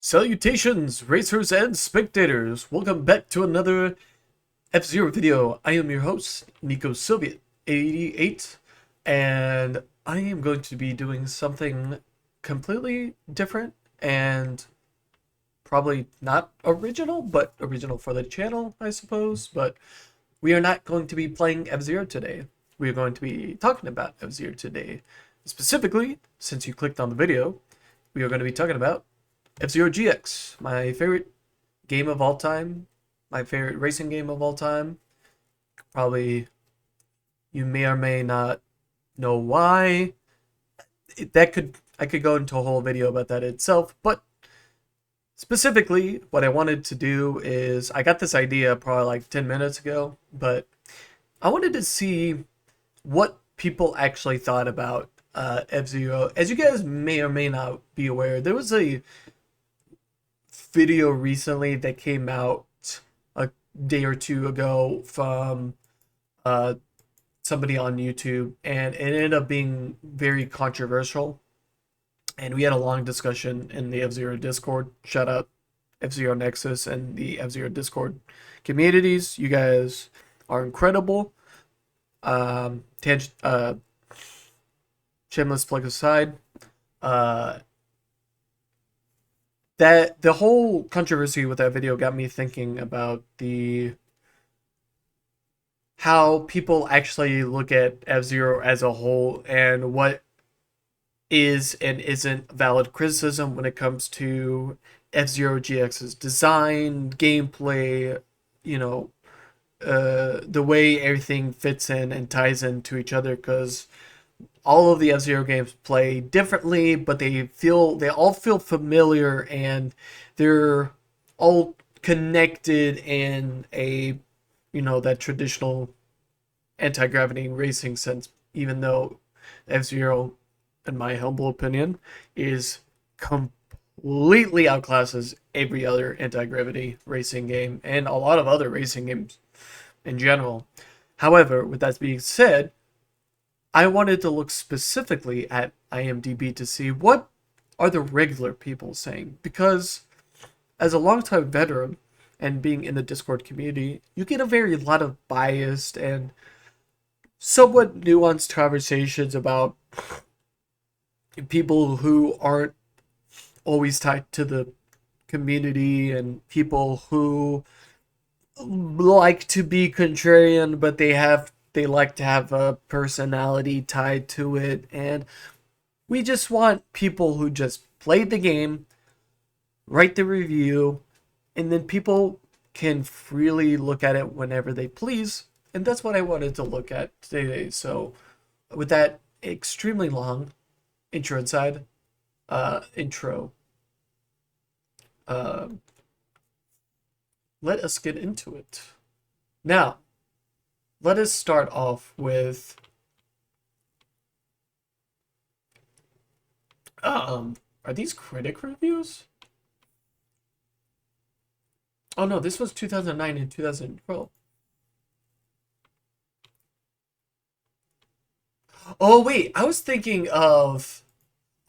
Salutations, racers and spectators! Welcome back to another F-Zero video. I am your host, Nico Soviet 88, and I am going to be doing something completely different and probably not original, but original for the channel, I suppose. But we are not going to be playing F-Zero today. We are going to be talking about F-Zero today. Specifically, since you clicked on the video, we are going to be talking about F-Zero GX, my favorite game of all time, my favorite racing game of all time. Probably you may or may not know why. I could go into a whole video about that itself, but specifically what I wanted to do is I got this idea probably like 10 minutes ago, but I wanted to see what people actually thought about F-Zero. As you guys may or may not be aware, there was a video recently that came out a day or two ago from uh, somebody on YouTube, and it ended up being very controversial. And we had a long discussion in the F-Zero Discord. Shout out F-Zero Nexus and the F-Zero Discord communities. You guys are incredible. Shameless plug aside, uh, that the whole controversy with that video got me thinking about the how people actually look at F-Zero as a whole and what is and isn't valid criticism when it comes to F-Zero GX's design, gameplay, you know, the way everything fits in and ties into each other, because all of the F-Zero games play differently, but they all feel familiar, and they're all connected in a that traditional anti-gravity racing sense, even though F-Zero, in my humble opinion, is completely outclasses every other anti-gravity racing game and a lot of other racing games in general. However, with that being said, I wanted to look specifically at IMDb to see what are the regular people saying, because as a longtime veteran and being in the Discord community, you get a very lot of biased and somewhat nuanced conversations about people who aren't always tied to the community, and people who like to be contrarian, but they like to have a personality tied to it. And we just want people who just played the game, write the review, and then people can freely look at it whenever they please. And that's what I wanted to look at today. So with that extremely long intro, uh, let us get into it. Now, let us start off with are these critic reviews? Oh no, this was 2009 and 2012. Oh wait, I'm thinking of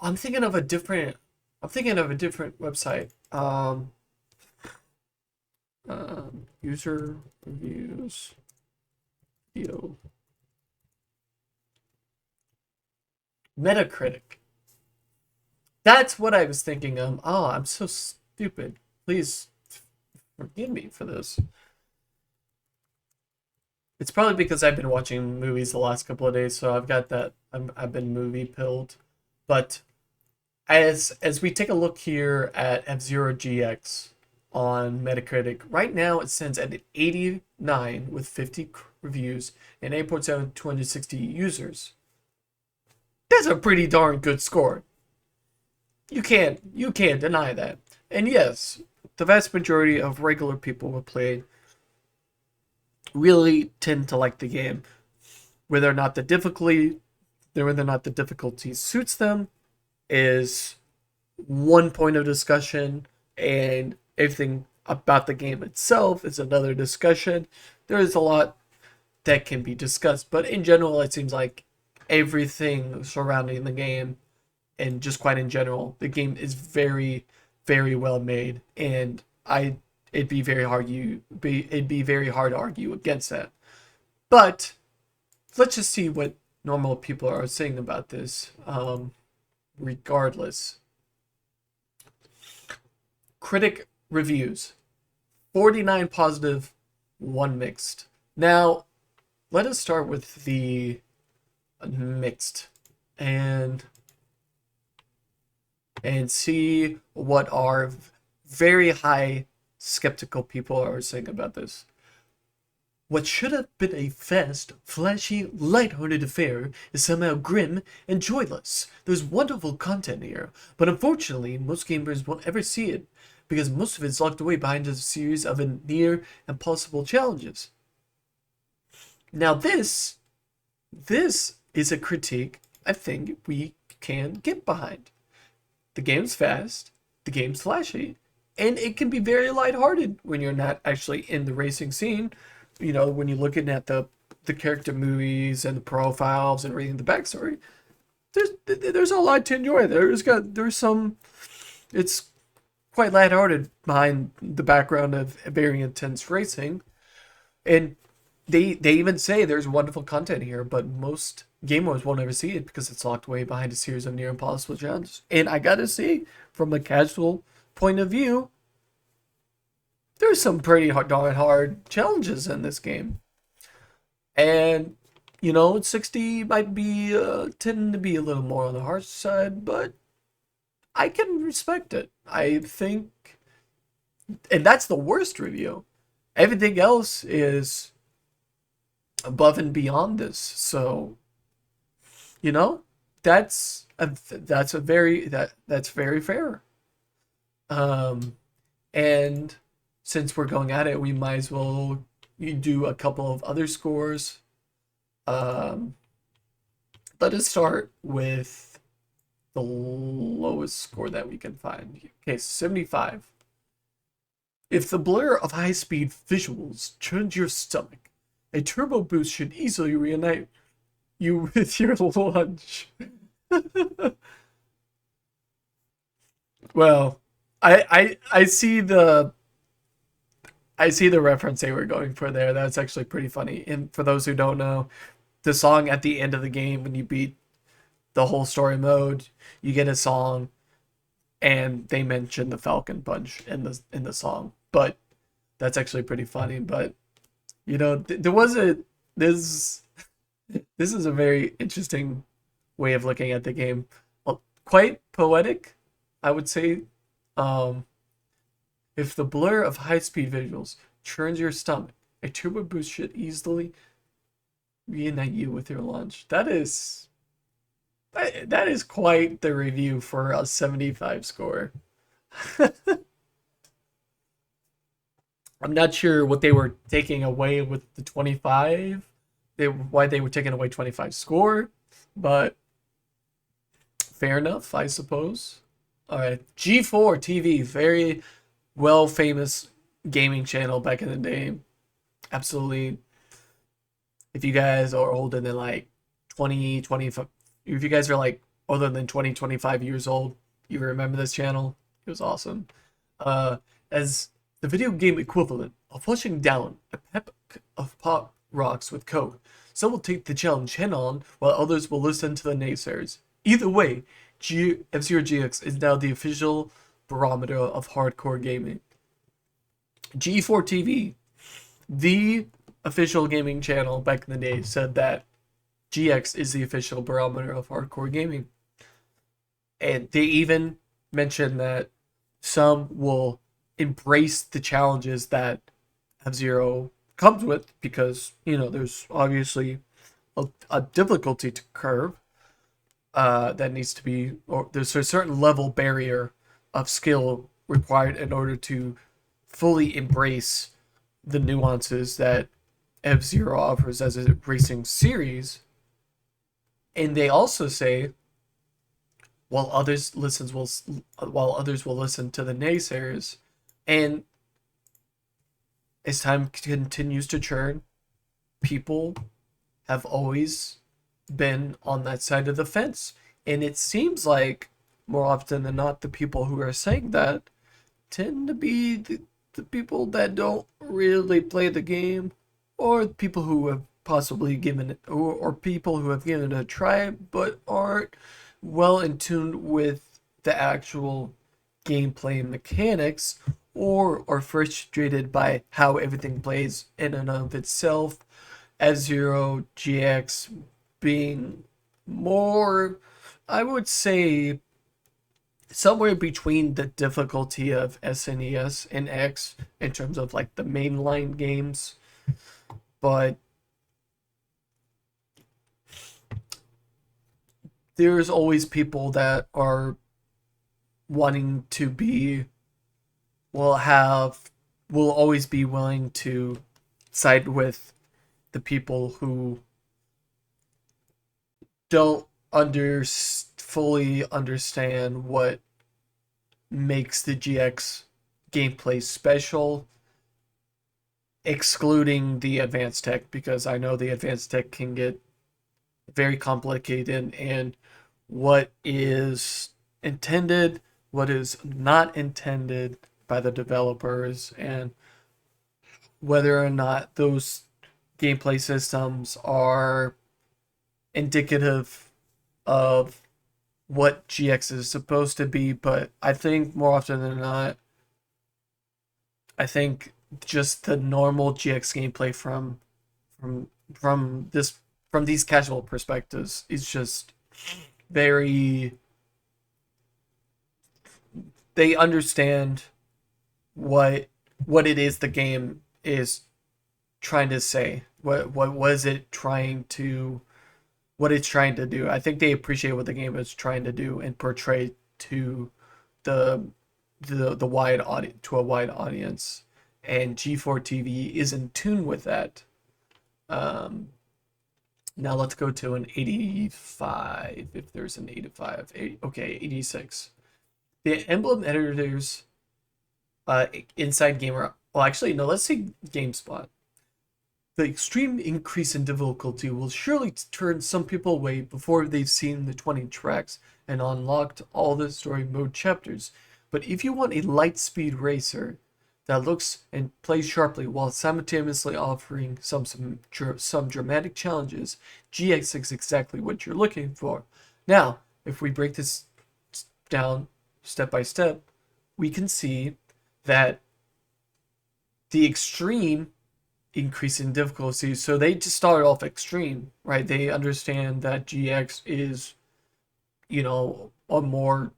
a different website. User reviews video. Metacritic. That's what I was thinking of. Oh, I'm so stupid. Please forgive me for this. It's probably because I've been watching movies the last couple of days, so I've got that. I've been movie pilled. But as we take a look here at F-Zero GX on Metacritic, right now it stands at an 89 with 50 reviews and 8.7 260 users. That's a pretty darn good score. You can't deny that. And yes, the vast majority of regular people who play really tend to like the game. Whether or not the difficulty suits them is one point of discussion, and everything about the game itself is another discussion. There is a lot that can be discussed, but in general, it seems like everything surrounding the game, and just quite in general, the game is very very well made, and it'd be very hard to argue against that. But let's just see what normal people are saying about this. Regardless, critic reviews: 49 positive, 1 mixed. Now, let us start with the mixed and see what our very high skeptical people are saying about this. What should have been a fast, flashy, light-hearted affair is somehow grim and joyless. There's wonderful content here, but unfortunately, most gamers won't ever see it because most of it's locked away behind a series of near impossible challenges. Now this is a critique I think we can get behind. The game's fast, the game's flashy, and it can be very lighthearted when you're not actually in the racing scene. You know, when you're looking at the character movies and the profiles and reading the backstory, there's a lot to enjoy. There's some, it's quite lighthearted behind the background of very intense racing, and they even say there's wonderful content here, but most gamers won't ever see it because it's locked away behind a series of near impossible challenges. And I gotta say, from a casual point of view, there's some pretty darn hard challenges in this game. And, you know, 60 might be, tend to be a little more on the harsh side, but I can respect it. I think, and that's the worst review. Everything else is above and beyond this. So, you know, that's very fair. And since we're going at it, we might as well do a couple of other scores. Let us start with the lowest score that we can find. Okay, 75. If the blur of high-speed visuals churns your stomach, a turbo boost should easily reunite you with your lunch. Well, I see the reference they were going for there. That's actually pretty funny. And for those who don't know, the song at the end of the game, when you beat the whole story mode, you get a song, and they mention the Falcon Punch in the song. But that's actually pretty funny. But you know, there was this is a very interesting way of looking at the game. Quite poetic, I would say. If the blur of high-speed visuals churns your stomach, a turbo boost should easily reunite you with your lunch. That is quite the review for a 75 score. I'm not sure what they were taking away with the 25. Why they were taking away 25 score, but fair enough, I suppose. All right, G4 TV, very well famous gaming channel back in the day. Absolutely. If you guys are older than like 20, 25, if you guys are like older than 20, 25 years old, you remember this channel. It was awesome. As the video game equivalent of flushing down a pack of pop rocks with Coke, some will take the challenge head on while others will listen to the naysayers. Either way, F-Zero GX is now the official barometer of hardcore gaming. G4 TV, the official gaming channel back in the day, said that GX is the official barometer of hardcore gaming. And they even mentioned that some will embrace the challenges that F-Zero comes with because, you know, there's obviously a difficulty to curve that needs to be, or there's a certain level barrier of skill required in order to fully embrace the nuances that F-Zero offers as a racing series. And they also say, while others will listen to the naysayers, and as time continues to churn, people have always been on that side of the fence. And it seems like more often than not, the people who are saying that tend to be the people that don't really play the game, or people who have possibly given it, or people who have given it a try but aren't well in tune with the actual gameplay mechanics, or are frustrated by how everything plays in and of itself. F-Zero GX being more, I would say, somewhere between the difficulty of SNES and X in terms of like the mainline games, but there's always people that are wanting to be, will always be willing to side with the people who don't fully understand what makes the GX gameplay special, excluding the advanced tech, because I know the advanced tech can get very complicated, and what is intended, what is not intended by the developers, and whether or not those gameplay systems are indicative of what GX is supposed to be. But I think more often than not, I think just the normal GX gameplay from this from these casual perspectives is just very, they understand what it is the game is trying to say. What was it trying to, what it's trying to do. I think they appreciate what the game is trying to do and portray to the the wide audience, to a wide audience, and G4 TV is in tune with that. Um, Now let's go to an 85. If there's an 85, 80, okay, 86. The emblem editors, Inside Gamer. Well, actually, no. Let's say GameSpot. The extreme increase in difficulty will surely turn some people away before they've seen the 20 tracks and unlocked all the story mode chapters. But if you want a light speed racer that looks and plays sharply while simultaneously offering some dramatic challenges, GX is exactly what you're looking for. Now, if we break this down step by step, we can see that the extreme increase in difficulty, so they just start off extreme, right? They understand that GX is, a more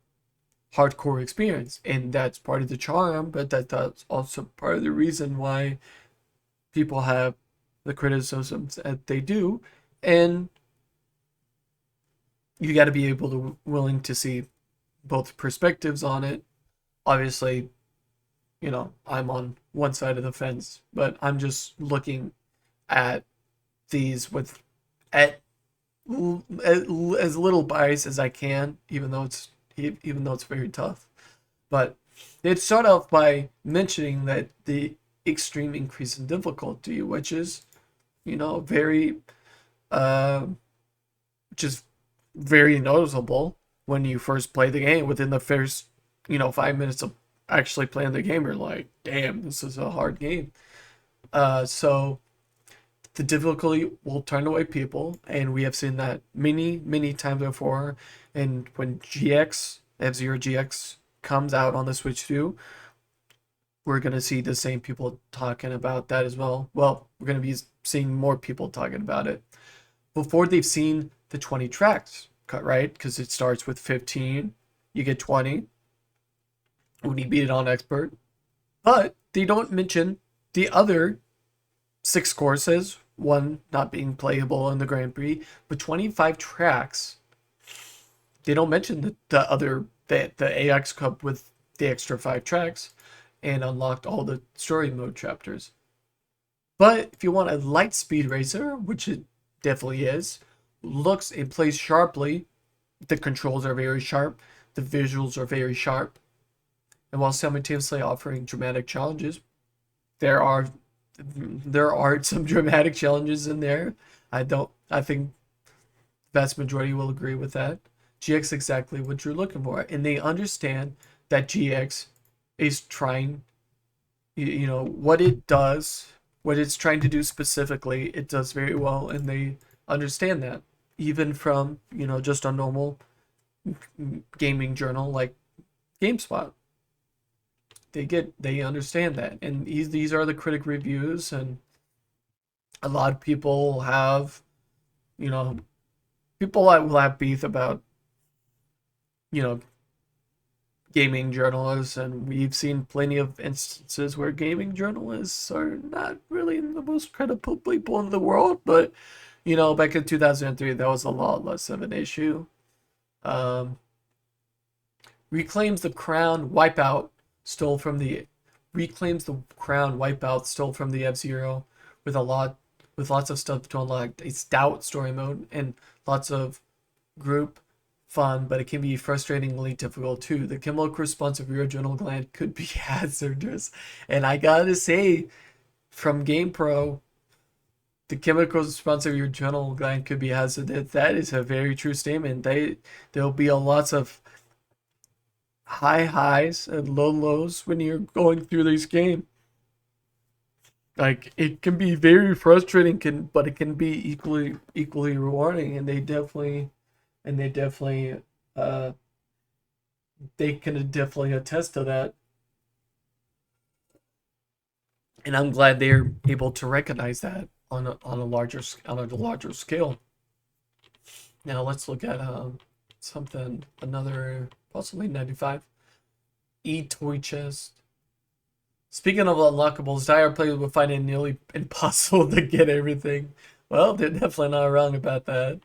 hardcore experience, and that's part of the charm, but that's also part of the reason why people have the criticisms that they do. And you got to be willing to see both perspectives on it. Obviously, I'm on one side of the fence, but I'm just looking at these with at as little bias as I can, even though it's very tough. But they'd start off by mentioning that the extreme increase in difficulty, which is, very, just very noticeable when you first play the game. Within the first, 5 minutes of actually playing the game, you're like, damn, this is a hard game. So the difficulty will turn away people, and we have seen that many times before. And when F-Zero GX comes out on the Switch 2, we're going to see the same people talking about that as well. Well, we're going to be seeing more people talking about it before they've seen the 20 tracks cut, right? Because it starts with 15, you get 20 when you beat it on expert. But they don't mention the other 6 courses, one not being playable in the Grand Prix, but 25 tracks. They don't mention the AX Cup with the extra 5 tracks and unlocked all the story mode chapters. But if you want a light speed racer, which it definitely is, looks and plays sharply, the controls are very sharp, the visuals are very sharp, and while simultaneously offering dramatic challenges, there are some dramatic challenges in there. I think the vast majority will agree with that. GX exactly what you're looking for, and they understand that GX is trying, what it does, what it's trying to do specifically, it does very well, and they understand that, even from just a normal gaming journal like GameSpot. They understand that, and these are the critic reviews, and a lot of people have, you know, people that will have beef about, you know, gaming journalists, and we've seen plenty of instances where gaming journalists are not really the most credible people in the world, but back in 2003, that was a lot less of an issue. Um, reclaims the crown wipeout stole from the reclaims the crown wipeout stole from the F-Zero with lots of stuff to unlock. A stout story mode and lots of group fun, but it can be frustratingly difficult too. The chemical response of your adrenal gland could be hazardous, and I gotta say, from GamePro, the chemical response of your adrenal gland could be hazardous. That is a very true statement. There'll be a lots of high highs and low lows when you're going through this game. Like, it can be very frustrating, but it can be equally rewarding, and they definitely uh they can definitely attest to that. And I'm glad they're able to recognize that on a larger scale. Now let's look at something another possibly 95 toy chest. Speaking of unlockables, dire players will find it nearly impossible to get everything. Well, they're definitely not wrong about that.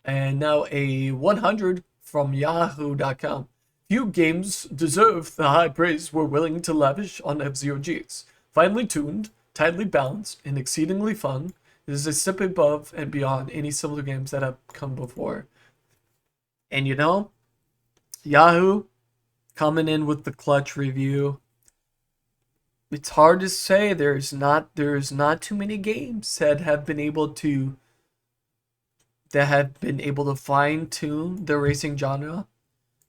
And now a 100 from Yahoo.com. Few games deserve the high praise we're willing to lavish on F-Zero GX. Finely tuned, tightly balanced, and exceedingly fun, it is a step above and beyond any similar games that have come before. And Yahoo coming in with the clutch review. It's hard to say. There's not too many games that have been able to fine tune the racing genre,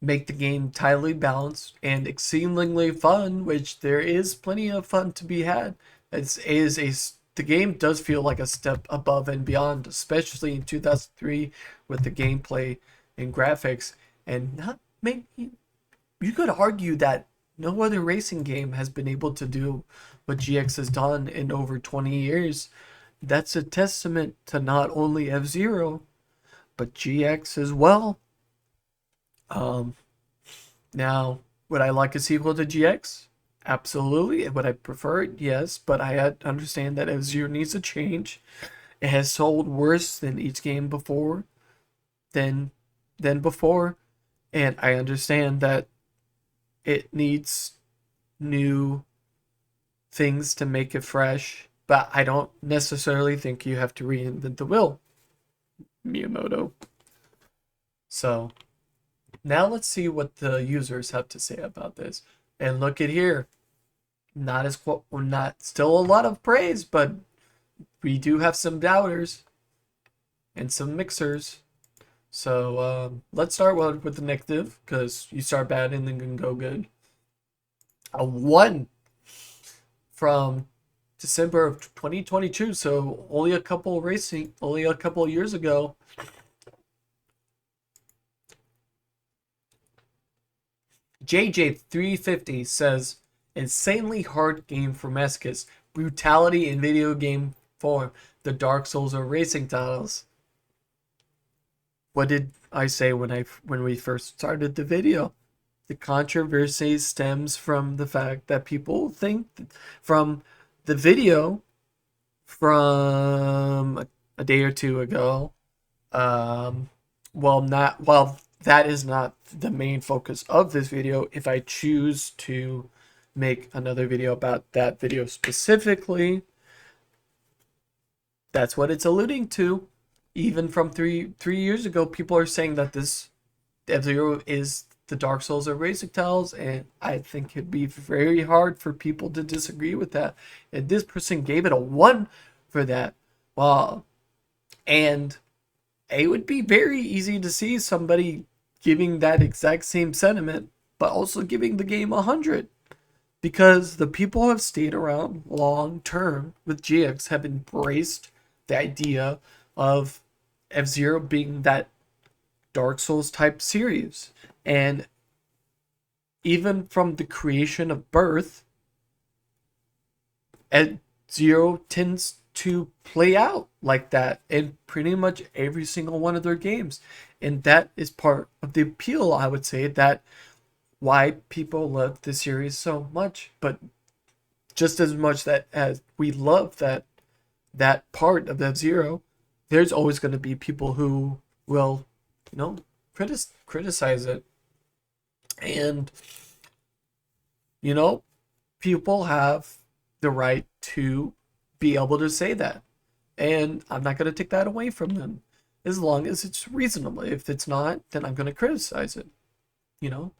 make the game tightly balanced and exceedingly fun, which there is plenty of fun to be had. The game does feel like a step above and beyond, especially in 2003 with the gameplay and graphics. And not maybe you could argue that no other racing game has been able to do what GX has done in over 20 years. That's a testament to not only F-Zero, but GX as well. Now, would I like a sequel to GX? Absolutely. Would I prefer it? Yes, but I understand that F-Zero needs a change. It has sold worse than each game before, than before, and I understand that it needs new things to make it fresh, but I don't necessarily think you have to reinvent the wheel, Miyamoto. So now let's see what the users have to say about this. And look at here. Not still a lot of praise, but we do have some doubters and some mixers. So let's start with the negative, because you start bad and then can go good. A 1 from December of 2022, so only a couple years ago. JJ350 says, insanely hard game for masochists. Brutality in video game form. The Dark Souls of racing titles. What did I say when we first started the video? The controversy stems from the fact that people think from the video from a day or two ago. That is not the main focus of this video. If I choose to make another video about that video specifically, that's what it's alluding to. Even from three years ago, people are saying that this F-Zero is the Dark Souls of racing titles, and I think it'd be very hard for people to disagree with that. And this person gave it a 1 for that. Well, and it would be very easy to see somebody giving that exact same sentiment, but also giving the game 100. because the people who have stayed around long term with GX have embraced the idea of F Zero being that Dark Souls type series. And even from the creation of Birth, F Zero tends to play out like that in pretty much every single one of their games. And that is part of the appeal, I would say, that why people love the series so much. But just as much that as we love that part of F Zero, there's always going to be people who will, you know, criticize it. And, you know, people have the right to be able to say that. And I'm not going to take that away from them as long as it's reasonable. If it's not, then I'm going to criticize it. You know,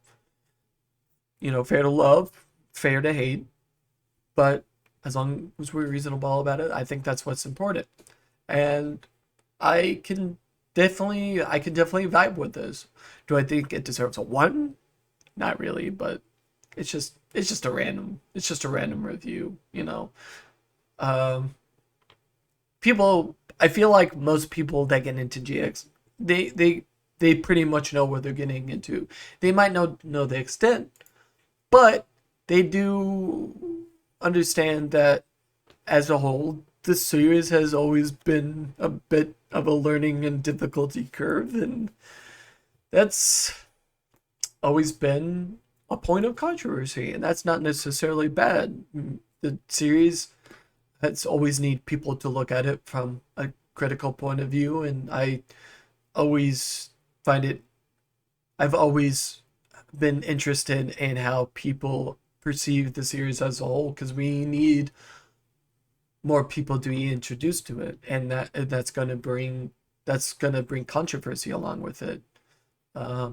fair to love, fair to hate, but as long as we're reasonable about it, I think that's what's important. And I can I can definitely vibe with this. Do I think it deserves a one? Not really, but it's just a random review, you know. Um, People, I feel like most people that get into GX, they pretty much know what they're getting into. They might know the extent, but they do understand that as a whole, the series has always been a bit of a learning and difficulty curve, and that's always been a point of controversy, and that's not necessarily bad. The series has always need people to look at it from a critical point of view, and always find it. I've always been interested in how people perceive the series as a whole because we need more people to be introduced to it, and that's gonna bring controversy along with it, uh,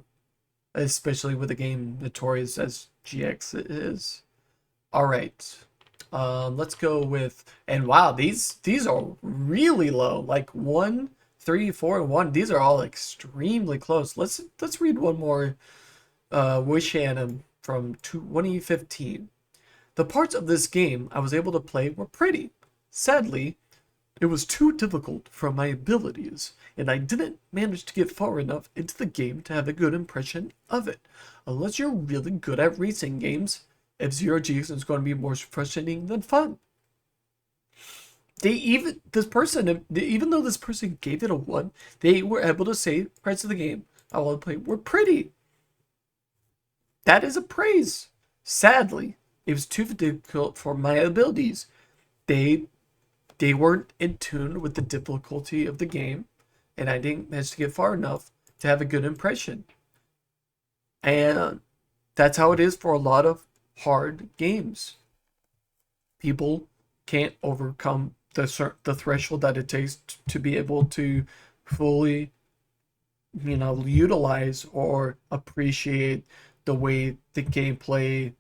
especially with a game notorious as GX is. All right, let's go with, and wow, these are really low, like 1, 3, 4, and 1. These are all extremely close. Let's read one more Wish Anim from 2015. The parts of this game I was able to play were pretty. Sadly, it was too difficult for my abilities, and I didn't manage to get far enough into the game to have a good impression of it. Unless you're really good at racing games, F-Zero GX is going to be more frustrating than fun. Even though this person gave it a 1, they were able to say parts of the game I want to play were pretty. That is a praise. Sadly, it was too difficult for my abilities. They they weren't in tune with the difficulty of the game, and I didn't manage to get far enough to have a good impression. And that's how it is for a lot of hard games. People can't overcome the threshold that it takes to be able to fully, utilize or appreciate the way the gameplay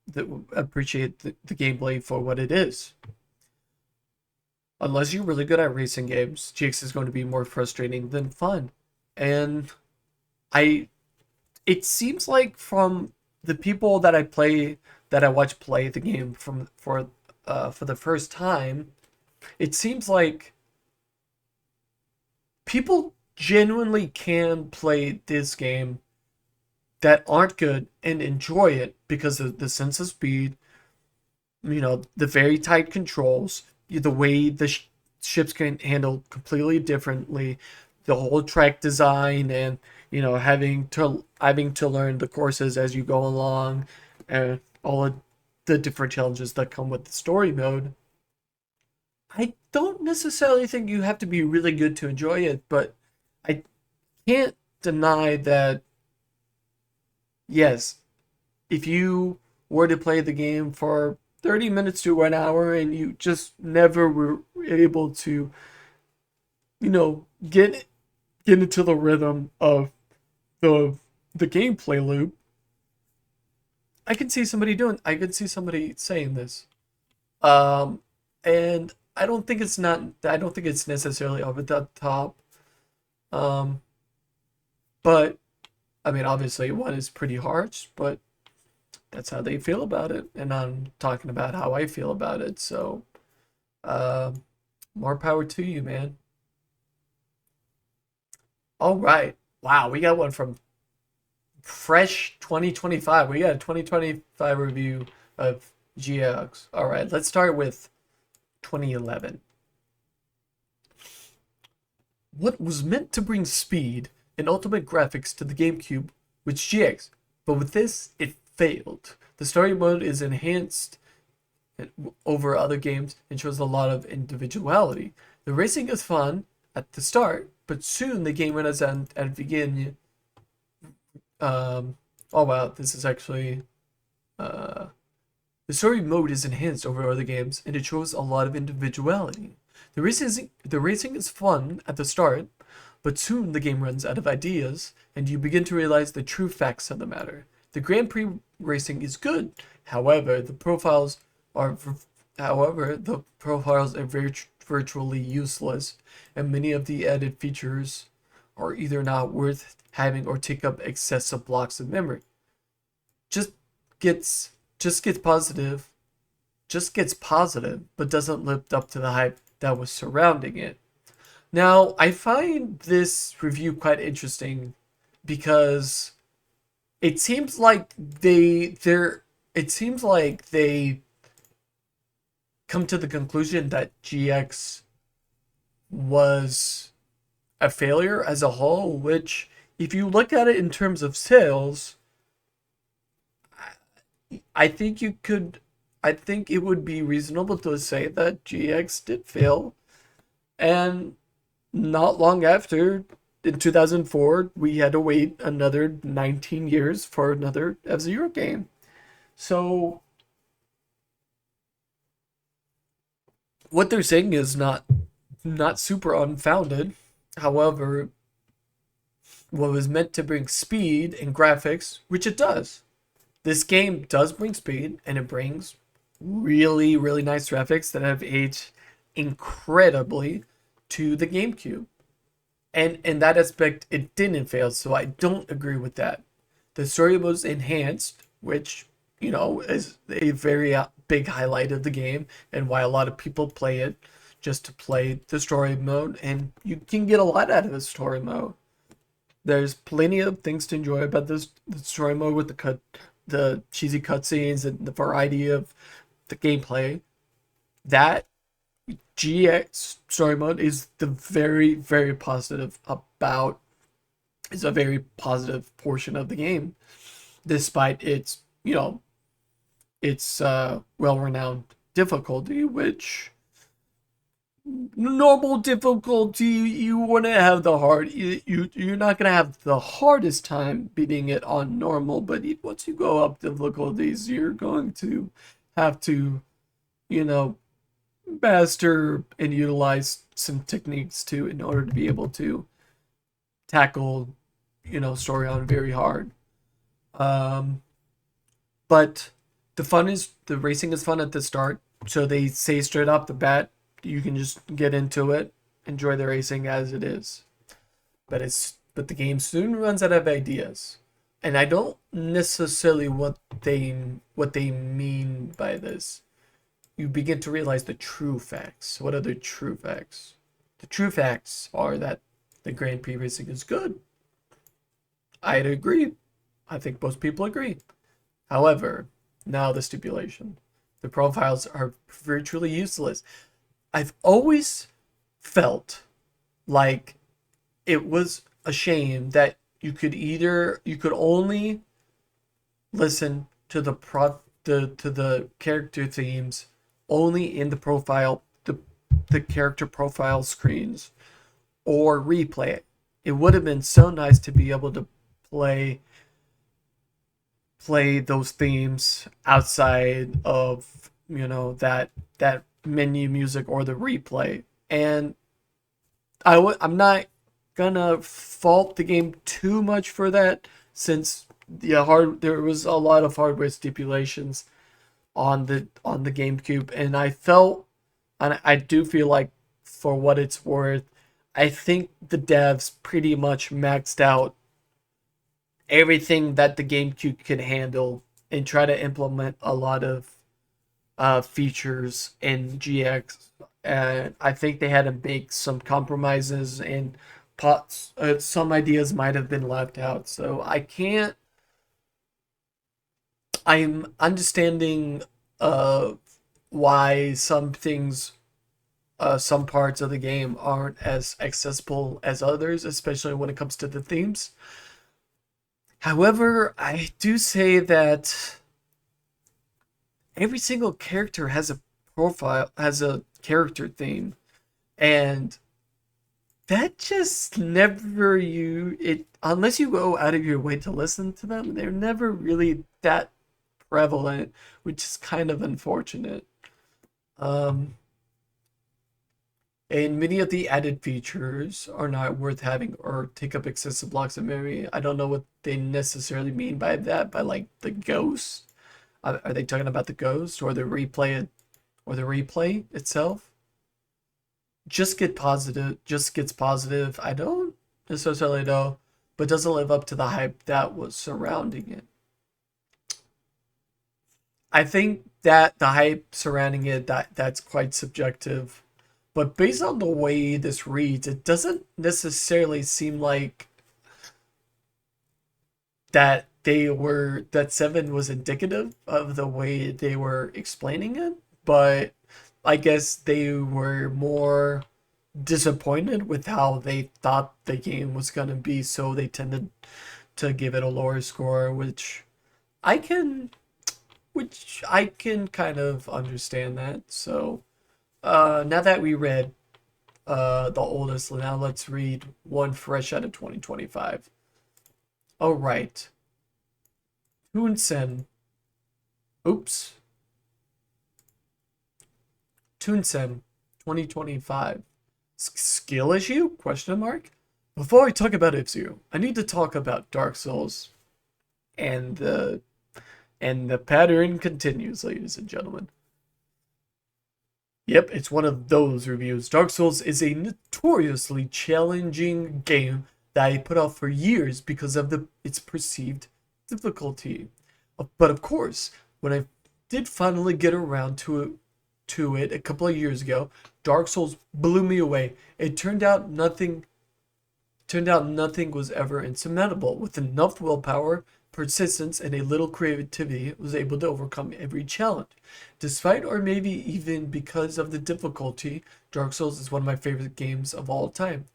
that appreciate the gameplay for what it is. Unless you're really good at racing games, GX is going to be more frustrating than fun. And I it seems like from the people that I watch play the game for the first time, it seems like people genuinely can play this game that aren't good and enjoy it because of the sense of speed, the very tight controls, the way the ships can handle completely differently, the whole track design, and having to learn the courses as you go along, and all of the different challenges that come with the story mode. I don't necessarily think you have to be really good to enjoy it, but I can't deny that, yes, if you were to play the game for 30 minutes to an hour and you just never were able to, get into the rhythm of the gameplay loop, I could see somebody saying this. Um and I don't think it's necessarily over the top. Um but I mean, obviously one is pretty harsh, but that's how they feel about it, and I'm talking about how I feel about it. So, uh, more power to you, man. All right. Wow, we got one from Fresh 2025. We got a 2025 review of GX. All right, let's start with 2011. What was meant to bring speed and ultimate graphics to the GameCube was GX, but with this, it failed. The story mode is enhanced over other games and shows a lot of individuality. The racing is fun at the start, but soon the game runs out and begin. Oh wow, this is actually uh, the story mode is enhanced over other games, and it shows a lot of individuality. The racing is fun at the start, but soon the game runs out of ideas, and you begin to realize the true facts of the matter. The Grand Prix racing is good, however, are the profiles are virtually useless, and many of the added features are either not worth having or take up excessive blocks of memory. Just gets just gets positive, but doesn't live up to the hype that was surrounding it. Now, I find this review quite interesting because it seems like they come to the conclusion that GX was a failure as a whole, which if you look at it in terms of sales, I think you could I think it would be reasonable to say that GX did fail. And not long after, in 2004, we had to wait another 19 years for another F-Zero game. So what they're saying is not super unfounded. However, what was meant to bring speed and graphics, which it does. This game does bring speed, and it brings really, really nice graphics that have aged incredibly to the GameCube. And in that aspect, it didn't fail, so I don't agree with that. The story was enhanced, which, is a very big highlight of the game, and why a lot of people play it just to play the story mode, and you can get a lot out of the story mode. There's plenty of things to enjoy about this the story mode with the cheesy cutscenes and the variety of the gameplay. That GX story mode is the very, very positive about is a very positive portion of the game, despite its well renowned difficulty, which normal difficulty you wouldn't have the hard you're not gonna have the hardest time beating it on normal, but once you go up difficulties, you're going to have to you know master and utilize some techniques too in order to be able to tackle story on very hard. um but the racing is fun at the start, so they say straight off the bat you can just get into it, enjoy the racing as it is. But the game soon runs out of ideas, and I don't necessarily what they mean by this. You begin to realize the true facts. What are the true facts? The true facts are that the Grand Prix racing is good. I'd agree. I think most people agree. However, now the stipulation: the profiles are virtually useless. I've always felt like it was a shame that you could only listen to the character themes only in the character profile screens, or replay it. It would have been so nice to be able to play those themes outside of that menu music or the replay. And I'm not gonna fault the game too much for that, since there was a lot of hardware stipulations on the GameCube, and I do feel like, for what it's worth, I think the devs pretty much maxed out everything that the GameCube could handle and try to implement a lot of features in GX, and I think they had to make some compromises and pots. Some ideas might have been left out, so I can't. I'm understanding why some things, some parts of the game aren't as accessible as others, especially when it comes to the themes. However, I do say that every single character has a profile, has a character theme, and that just never you it unless you go out of your way to listen to them, they're never really that prevalent, which is kind of unfortunate. Um, and many of the added features are not worth having or take up excessive blocks of memory. I don't know what they necessarily mean by that, by like the ghost. Are they talking about the ghost or the replay or the replay itself? Just gets positive. I don't necessarily know, but doesn't live up to the hype that was surrounding it. I think that the hype surrounding it, that's quite subjective. But based on the way this reads, it doesn't necessarily seem like that 7 was indicative of the way they were explaining it, but I guess they were more disappointed with how they thought the game was going to be, so they tended to give it a lower score, I can which I can kind of understand that. So, now that we read the oldest, now let's read one fresh out of 2025. All right. Toonsen. Oops. Toonsen 2025. Skill issue? Question mark. Before I talk about Ipsu, I need to talk about Dark Souls, and the pattern continues, ladies and gentlemen. Yep, it's one of those reviews. Dark Souls is a notoriously challenging game that I put off for years because of its perceived difficulty. But of course, when I did finally get around to it a couple of years ago, Dark Souls blew me away. It turned out nothing was ever insurmountable. With enough willpower, persistence, and a little creativity, it was able to overcome every challenge. Despite or maybe even because of the difficulty, Dark Souls is one of my favorite games of all time.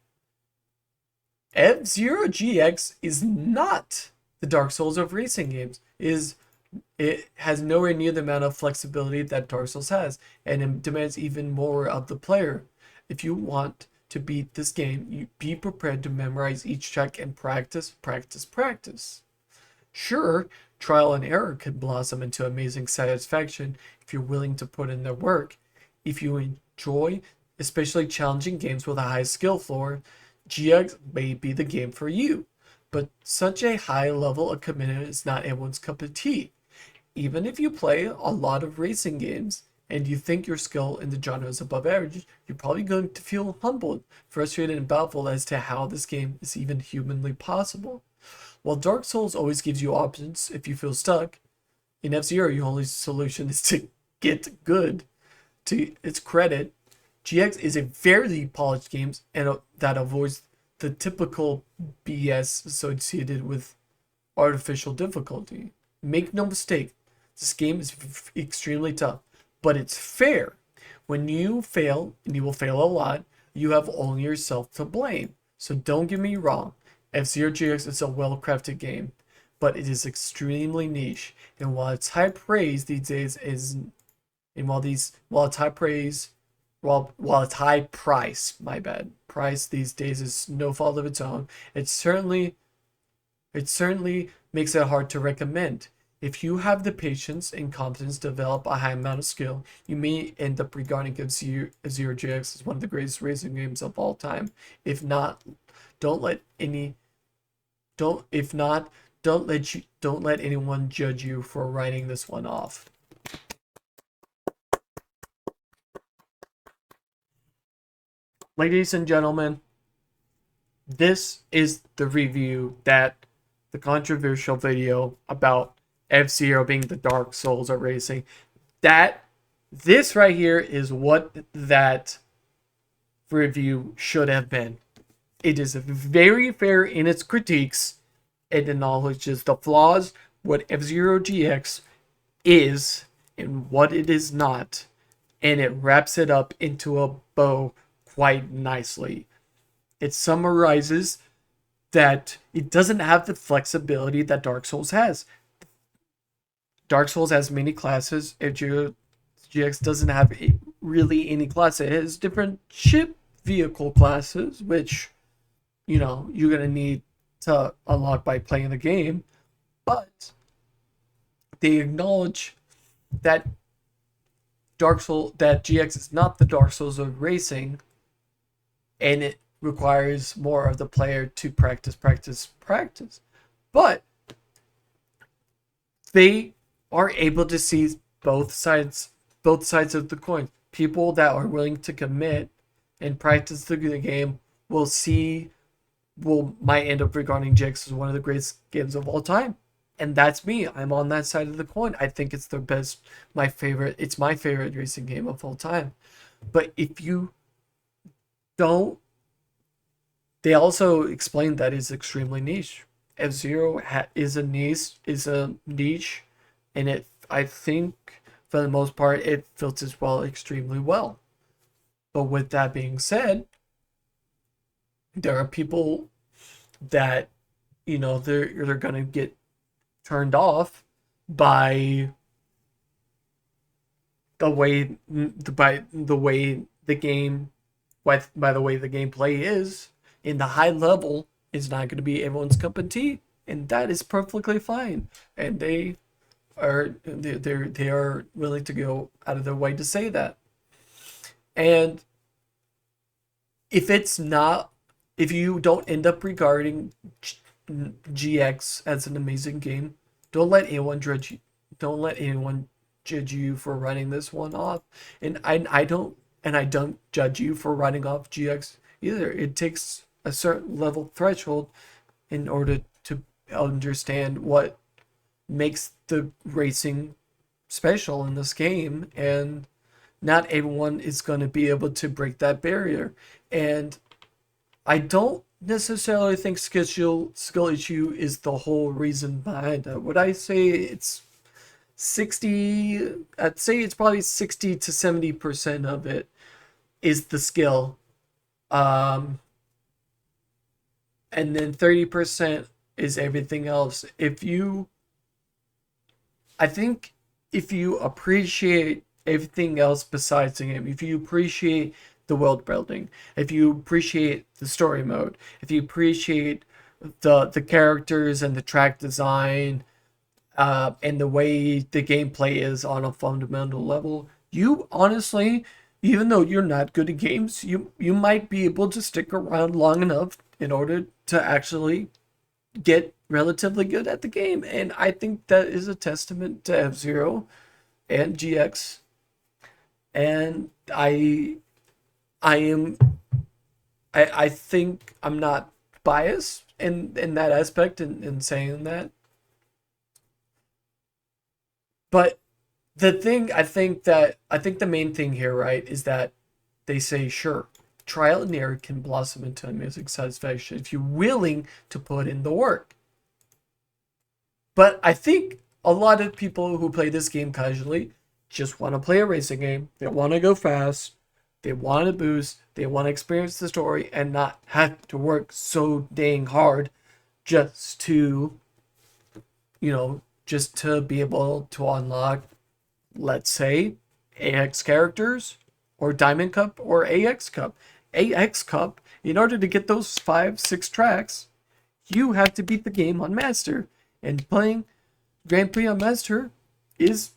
F-Zero GX is not the Dark Souls of racing games. It has nowhere near the amount of flexibility that Dark Souls has, and it demands even more of the player. If you want to beat this game, you be prepared to memorize each track and practice, practice, practice. Sure, trial and error could blossom into amazing satisfaction if you're willing to put in the work. If you enjoy especially challenging games with a high skill floor, GX may be the game for you. But such a high level of commitment is not everyone's cup of tea. Even if you play a lot of racing games and you think your skill in the genre is above average, you're probably going to feel humbled, frustrated, and baffled as to how this game is even humanly possible. While Dark Souls always gives you options if you feel stuck, in F-Zero your only solution is to get good. To its credit, GX is a fairly polished game and that avoids the typical BS associated with artificial difficulty. Make no mistake, this game is extremely tough, but it's fair. When you fail, and you will fail a lot, you have only yourself to blame. So don't get me wrong, F-Zero GX is a well-crafted game, but it is extremely niche. And while it's high praise these days is, and while it's high praise, while it's high price, my bad, price these days is no fault of its own. It certainly makes it hard to recommend. If you have the patience and confidence to develop a high amount of skill, you may end up regarding F-Zero GX as one of the greatest racing games of all time. If not, don't let any don't if not don't let anyone judge you for writing this one off. Ladies and gentlemen, this is the review, that the controversial video about F-Zero being the Dark Souls of racing. That this right here is what that review should have been. It is very fair in its critiques. It acknowledges the flaws, what F-Zero GX is and what it is not, and it wraps it up into a bow quite nicely. It summarizes that it doesn't have the flexibility that Dark Souls has. Dark Souls has many classes. F-Zero GX doesn't have really any class. It has different ship vehicle classes, which, you know, you're going to need to unlock by playing the game. But they acknowledge that that GX is not the Dark Souls of racing, and it requires more of the player to practice. But they are able to see both sides of the coin. People that are willing to commit and practice the game might end up regarding GX as one of the greatest games of all time. And that's me. I'm on that side of the coin. I think it's the best, it's my favorite racing game of all time. But if you don't, they also explain that it's extremely niche. F-Zero is a niche, and I think for the most part, it filters well extremely well. But with that being said, there are people that, you know, they're gonna get turned off by the way the gameplay is. In the high level is not going to be everyone's cup of tea, and that is perfectly fine. And they are willing to go out of their way to say that. And if you don't end up regarding GX as an amazing game, don't let anyone judge you. Don't let anyone judge you for writing this one off. And I don't judge you for writing off GX either. It takes a certain level threshold in order to understand what makes the racing special in this game, and not everyone is going to be able to break that barrier. And I don't necessarily think skill issue is the whole reason behind it. Would I say it's 60? I'd say it's probably 60 to 70% of it is the skill. And then 30% is everything else. I think if you appreciate everything else besides the game, if you appreciate the world building, if you appreciate the story mode, if you appreciate the characters and the track design, and the way the gameplay is on a fundamental level, you honestly, even though you're not good at games, you might be able to stick around long enough in order to actually get relatively good at the game. And I think that is a testament to F-Zero and GX. And I think I'm not biased in that aspect in saying that. But I think the main thing here, right, is that they say, sure, trial and error can blossom into amazing satisfaction if you're willing to put in the work. But I think a lot of people who play this game casually just want to play a racing game. They want to go fast. They want to boost. They want to experience the story and not have to work so dang hard just to, just to be able to unlock, let's say, AX characters or Diamond Cup or AX Cup. AX Cup, in order to get those 5-6 tracks, you have to beat the game on Master. And playing Grand Prix on Master is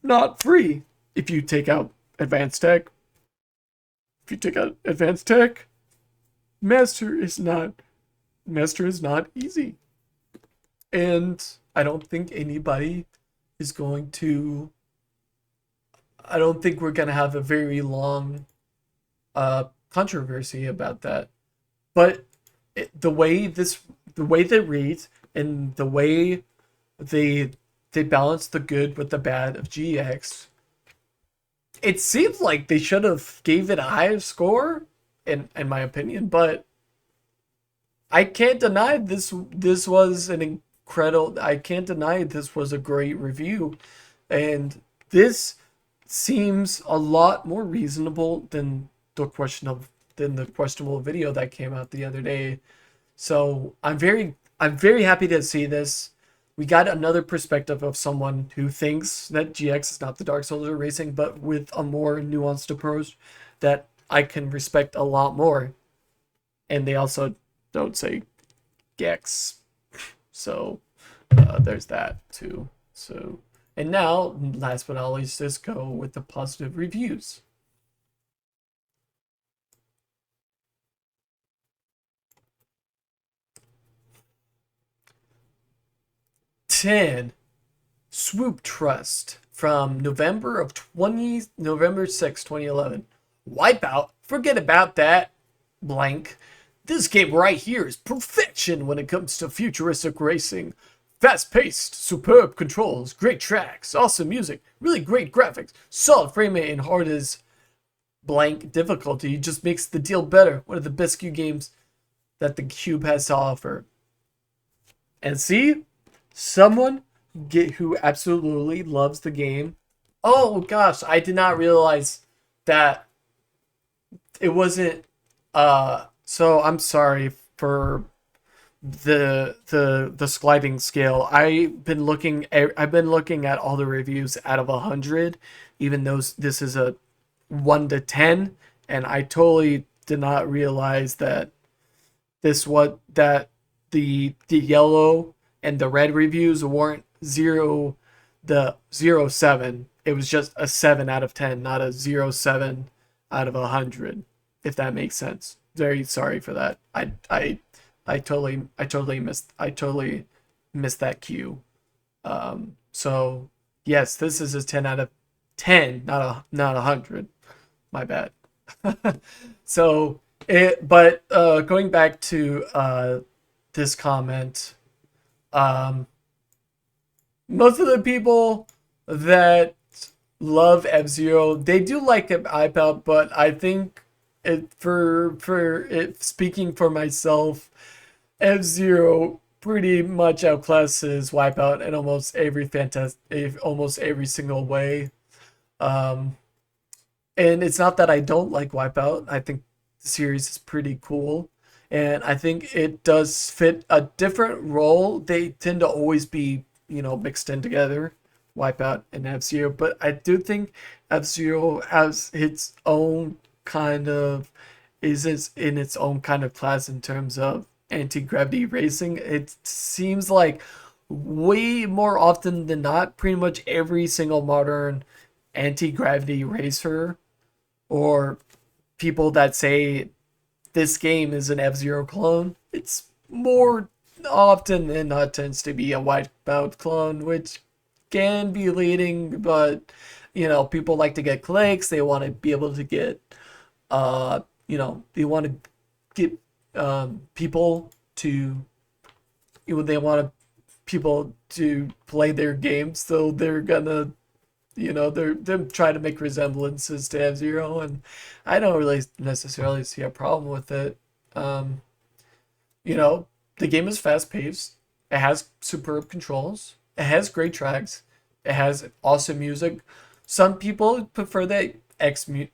not free. If you take out Advanced Tech, Master is not easy. And I don't think anybody is going to, I don't think we're going to have a very long controversy about that. But the way that reads and the way they they balanced the good with the bad of GX. It seems like they should have gave it a higher score, in my opinion, but I can't deny this was an incredible. I can't deny this was a great review, and this seems a lot more reasonable than the questionable video that came out the other day. So I'm very happy to see this. We got another perspective of someone who thinks that GX is not the Dark Souls of racing, but with a more nuanced approach that I can respect a lot more. And they also don't say Gex. So there's that too. So, and now, last but not least, let's go with the positive reviews. Ten, Swoop Trust from November 6, 2011. Wipeout, forget about that. Blank. This game right here is perfection when it comes to futuristic racing. Fast-paced, superb controls, great tracks, awesome music, really great graphics, solid frame rate, and hard as blank difficulty just makes the deal better. One of the best Q games that the Cube has to offer. And see, someone who absolutely loves the game. Oh gosh, I did not realize that it wasn't. So I'm sorry for the sliding scale. I've been looking at all the reviews out of 100, even though this is a 1 to 10, and I totally did not realize that the yellow and the red reviews weren't the 0.7. It was just a 7 out of 10, not a 0.7 out of 100, if that makes sense. Very sorry for that. I totally missed that cue. So yes, this is a 10 out of 10, not 100. My bad. So but going back to this comment, most of the people that love F-Zero, they do like Wipeout, but I think speaking for myself, F-Zero pretty much outclasses Wipeout in almost every single way. Um, and it's not that I don't like Wipeout. I think the series is pretty cool. And I think it does fit a different role. They tend to always be, mixed in together, Wipeout and F-Zero. But I do think F-Zero has its own kind of, in its own kind of class in terms of anti-gravity racing. It seems like way more often than not, pretty much every single modern anti-gravity racer or people that say this game is an F-Zero clone, it's more often than not tends to be a Wipeout clone, which can be leading, but people like to get clicks. They want to be able to get, they want to get people to, they want people to play their games, so they're gonna they're trying to make resemblances to F-Zero, and I don't really necessarily see a problem with it. Um, the game is fast paced. It has superb controls. It has great tracks. It has awesome music. Some people prefer the X music,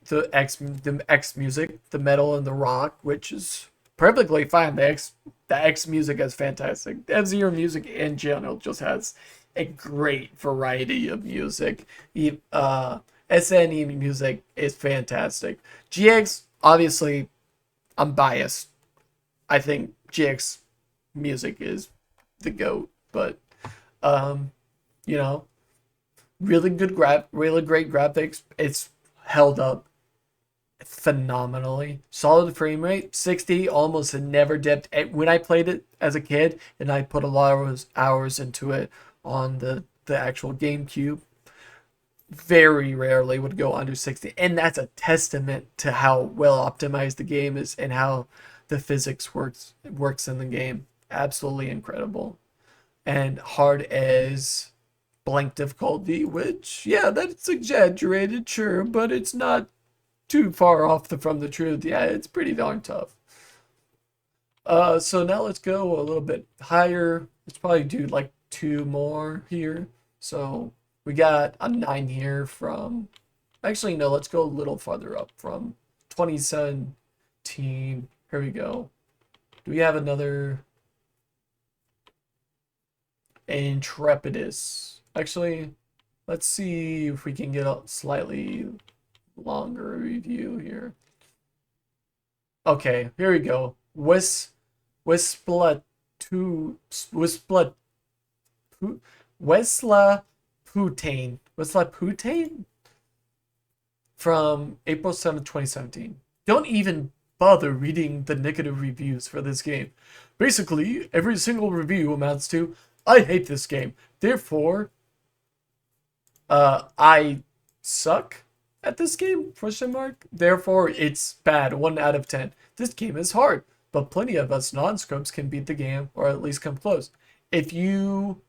the metal and the rock, which is perfectly fine. The X music is fantastic. F-Zero music in general just has a great variety of music. SNE music is fantastic. GX, obviously, I'm biased. I think GX music is the GOAT, but um, you know, really great graphics. It's held up phenomenally. Solid frame rate, 60, almost never dipped. When I played it as a kid, and I put a lot of hours into it on the actual GameCube, very rarely would go under 60, and that's a testament to how well optimized the game is and how the physics works in the game. Absolutely incredible. And hard as blank difficulty, which, yeah, that's exaggerated, sure, but it's not too far off from the truth. Yeah, it's pretty darn tough. So now let's go a little bit higher. Let's probably do like two more here. So we got a 9 here from, actually, no, let's go a little farther up from 2017. Here we go. Do we have another Intrepidus? Actually, let's see if we can get a slightly longer review here. Okay, here we go. Wespla Putane from April 7th, 2017. Don't even bother reading the negative reviews for this game. Basically, every single review amounts to, I hate this game. Therefore, I suck at this game, question mark. Therefore, it's bad, 1 out of 10. This game is hard, but plenty of us non-scrubs can beat the game, or at least come close. If you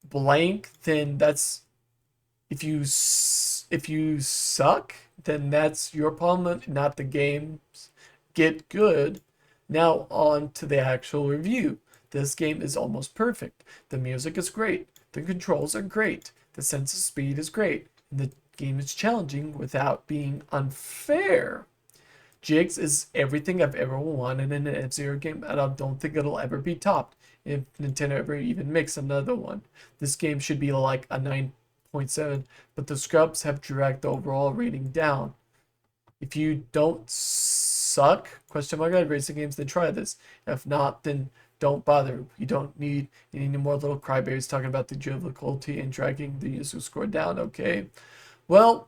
blank, then that's, if you suck, then that's your problem, not the game's. Get good. Now on to the actual review. This game is almost perfect. The music is great. The controls are great. The sense of speed is great. And the game is challenging without being unfair. GX is everything I've ever wanted in an F-Zero game, and I don't think it'll ever be topped if Nintendo ever even makes another one. This game should be like a 9.7, but the scrubs have dragged the overall rating down. If you don't suck, question mark, at racing games, then try this. If not, then don't bother. You don't need any more little crybabies talking about the difficulty and dragging the user score down, okay? Well,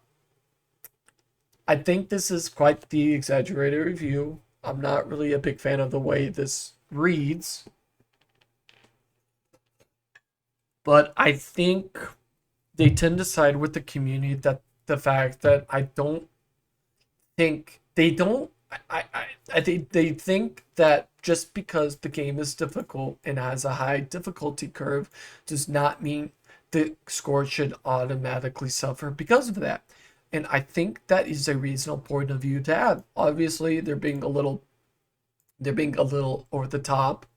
I think this is quite the exaggerated review. I'm not really a big fan of the way this reads. But I think they tend to side with the community, that the fact that I don't think they don't I think they think that just because the game is difficult and has a high difficulty curve does not mean the score should automatically suffer because of that. And I think that is a reasonable point of view to have. Obviously, they're being a little over the top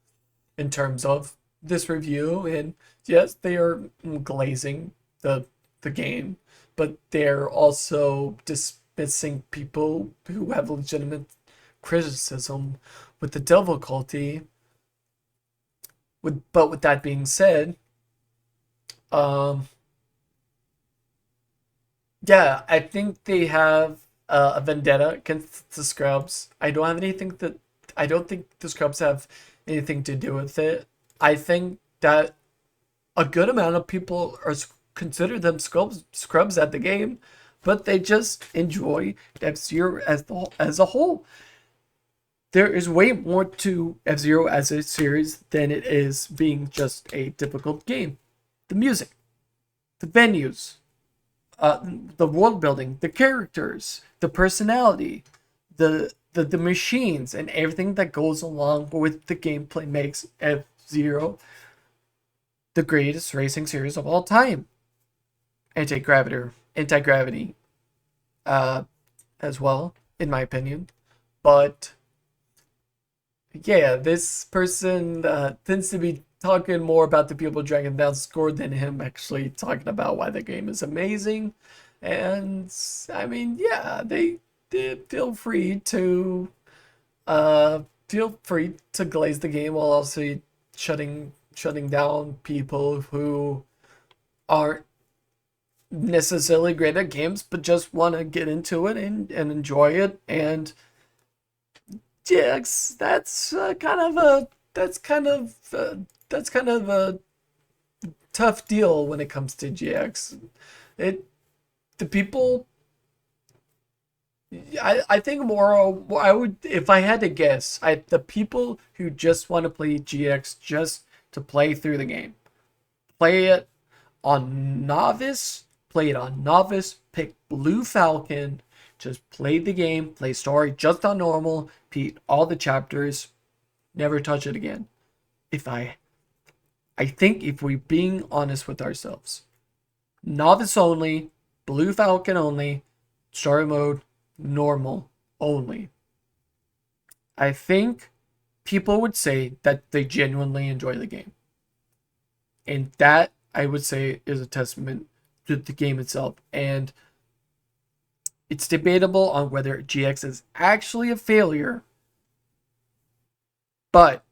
in terms of this review, and yes, they are glazing the game, but they're also dismissing people who have legitimate criticism with the difficulty. But with that being said, yeah, I think they have a vendetta against the scrubs. I don't think the scrubs have anything to do with it. I think that a good amount of people consider them scrubs at the game, but they just enjoy F-Zero as a whole. There is way more to F-Zero as a series than it is being just a difficult game. The music, the venues, the world building, the characters, the personality, the machines, and everything that goes along with the gameplay makes F-Zero the greatest racing series of all time. Anti-gravity, as well, in my opinion. But yeah, this person tends to be talking more about the people dragging down score than him actually talking about why the game is amazing. And I mean, yeah, they feel free to glaze the game while also shutting down people who aren't necessarily great at games but just want to get into it and enjoy it. And GX, that's kind of a tough deal when it comes to GX. The people, I think more, I would, if I had to guess, the people who just want to play GX just to play through the game, play it on novice, pick Blue Falcon, just play the game, play story just on normal, beat all the chapters, never touch it again. I think if we're being honest with ourselves, Novice only, Blue Falcon only, story mode, normal only. I think people would say that they genuinely enjoy the game. And that, I would say, is a testament to the game itself. And it's debatable on whether GX is actually a failure, but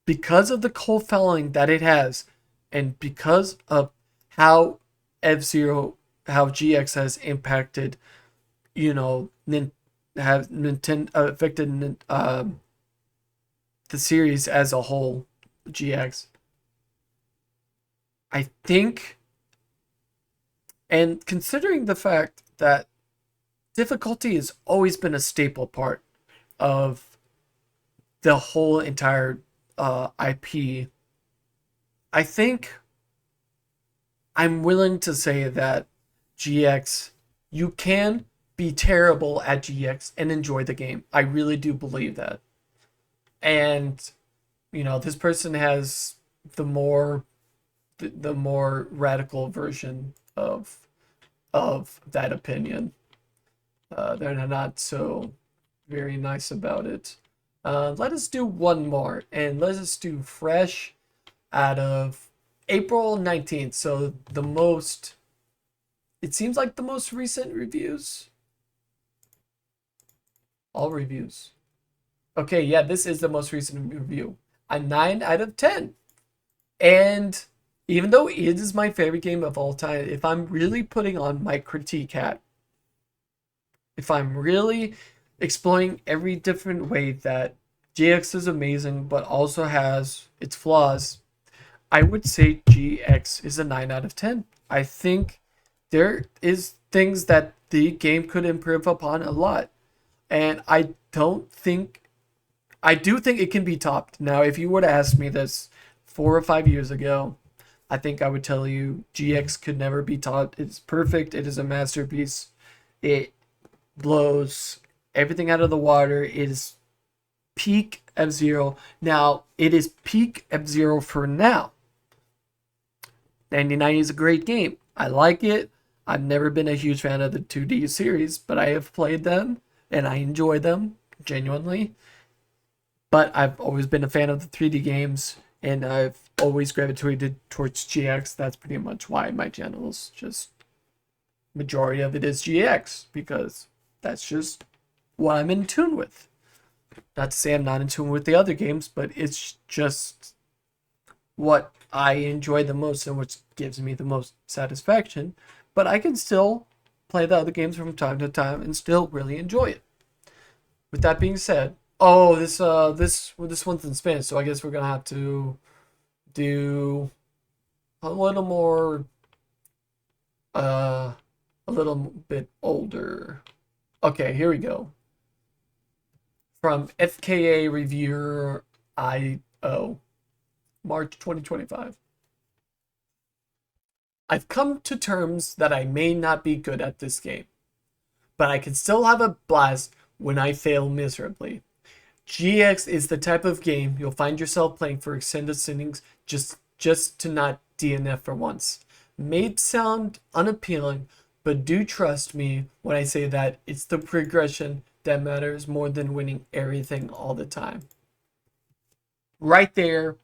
because of the cult following that it has, and because of how F-Zero, how GX has impacted, you know, have Nintendo affected the series as a whole, GX. I think, and considering the fact that difficulty has always been a staple part of the whole entire IP, I think I'm willing to say that GX, you can be terrible at GX and enjoy the game. I really do believe that. And this person has the more the more radical version of that opinion. They're not so very nice about it. Let us do one more, and let us do fresh out of April 19th. So it seems like the most recent reviews. All reviews. Okay, yeah, this is the most recent review. A 9 out of 10. And even though it is my favorite game of all time, if I'm really putting on my critique hat, if I'm really exploring every different way that GX is amazing but also has its flaws, I would say GX is a 9 out of 10. I think there is things that the game could improve upon a lot. And I do think it can be topped. Now, if you were to ask me this 4 or 5 years ago, I think I would tell you GX could never be topped. It's perfect. It is a masterpiece. It blows everything out of the water. It is peak F-Zero. Now, it is peak F-Zero for now. 99 is a great game. I like it. I've never been a huge fan of the 2D series, but I have played them and I enjoy them genuinely. But I've always been a fan of the 3D games, and I've always gravitated towards GX. That's pretty much why my channel is just majority of it is GX, because that's just what I'm in tune with. Not to say I'm not in tune with the other games, but it's just what I enjoy the most and which gives me the most satisfaction. But I can still play the other games from time to time and still really enjoy it. With that being said, this one's in Spanish, so I guess we're gonna have to do a little more, a little bit older. Okay, here we go. From FKA Reviewer IO, March 2025. I've come to terms that I may not be good at this game, but I can still have a blast when I fail miserably. GX is the type of game you'll find yourself playing for extended sittings just to not DNF for once. May sound unappealing, but do trust me when I say that it's the progression that matters more than winning everything all the time. Right there,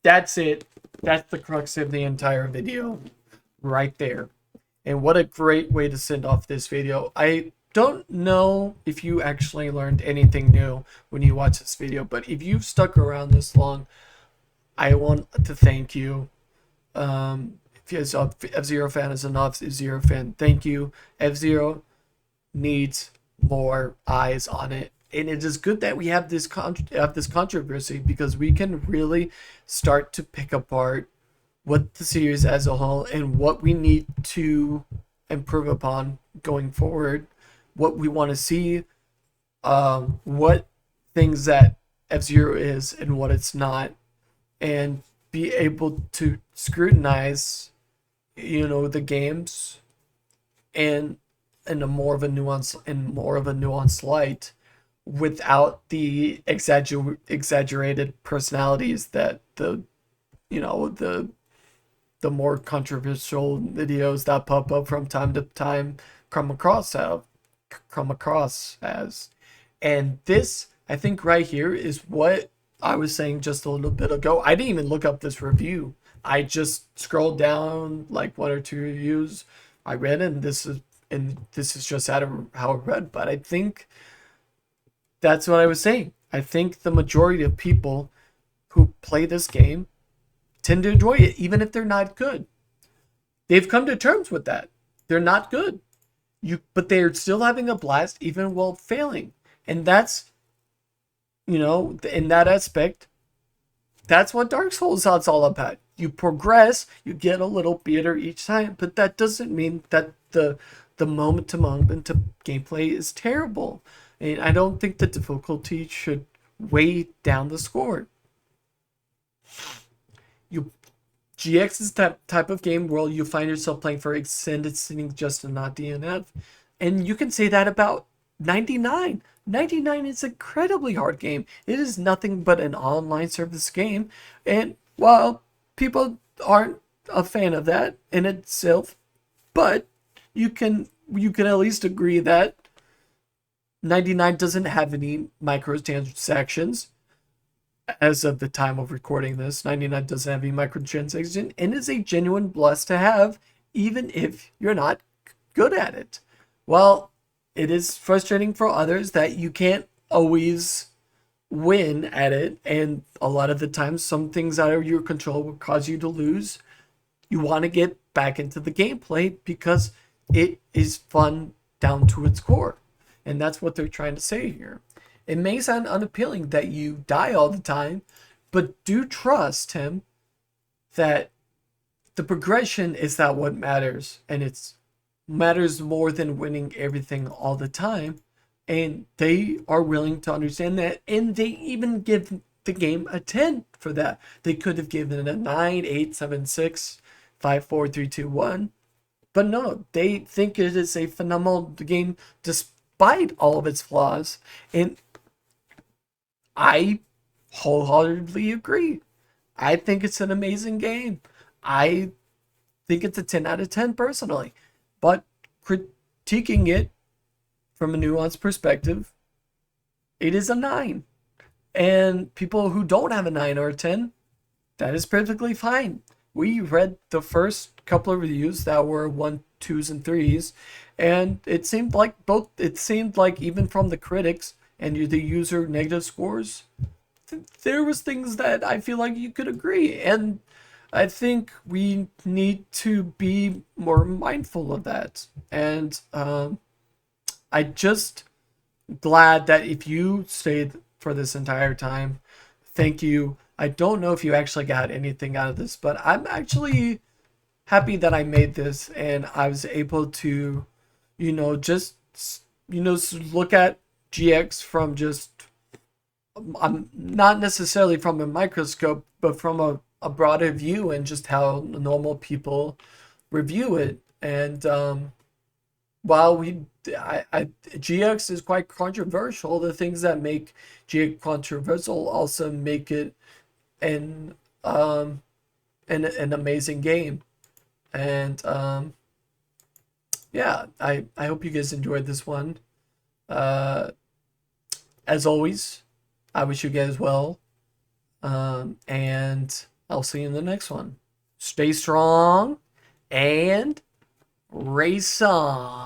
that's it. That's the crux of the entire video. Right there. And what a great way to send off this video. I don't know if you actually learned anything new when you watch this video, but if you've stuck around this long, I want to thank you. If you're an F-Zero fan, as an F-Zero fan, thank you. F-Zero needs more eyes on it, and it is good that we have this controversy, because we can really start to pick apart what the series as a whole and what we need to improve upon going forward, what we want to see, what things that F-Zero is and what it's not, and be able to scrutinize, the games and in a more of a nuanced light, without the exaggerated personalities that the the more controversial videos that pop up from time to time come across as. And this, I think right here is what I was saying just a little bit ago. I didn't even look up this review. I just scrolled down like one or two reviews. I read it, and this is just out of how I read. But I think that's what I was saying. I think the majority of people who play this game tend to enjoy it, even if they're not good. They've come to terms with that. They're not good. But they're still having a blast even while failing. And that's, in that aspect, that's what Dark Souls is all about. You progress, you get a little better each time, but that doesn't mean that the moment to moment gameplay is terrible. And I don't think the difficulty should weigh down the score. GX is that type of game where you find yourself playing for extended sitting just and not DNF. And you can say that about 99. 99 is an incredibly hard game. It is nothing but an online service game. And while people aren't a fan of that in itself, but you can at least agree that 99 doesn't have any microtransactions. As of the time of recording this, 99 doesn't have any microtransaction and is a genuine blast to have, even if you're not good at it. Well, it is frustrating for others that you can't always win at it, and a lot of the times some things out of your control will cause you to lose. You want to get back into the gameplay because it is fun down to its core, and that's what they're trying to say here. It may sound unappealing that you die all the time, but do trust him that the progression is that what matters, and it's matters more than winning everything all the time. And they are willing to understand that, and they even give the game a 10 for that. They could have given it a 9, 8, 7, 6, 5, 4, 3, 2, 1. But no, they think it is a phenomenal game despite all of its flaws. And I wholeheartedly agree. I think it's an amazing game. I think it's a 10 out of 10 personally. But critiquing it from a nuanced perspective, it is a 9. And people who don't have a 9 or a 10, that is perfectly fine. We read the first couple of reviews that were 1, 2s, and 3s, and it seemed like even from the critics and the user negative scores, there was things that I feel like you could agree. And I think we need to be more mindful of that. And I just glad that if you stayed for this entire time, thank you. I don't know if you actually got anything out of this, but I'm actually happy that I made this and I was able to, just, look at GX from just, not necessarily from a microscope, but from a broader view and just how normal people review it. And while GX is quite controversial, the things that make GX controversial also make it an amazing game. And yeah, I hope you guys enjoyed this one. As always, I wish you guys well. And I'll see you in the next one. Stay strong and race on.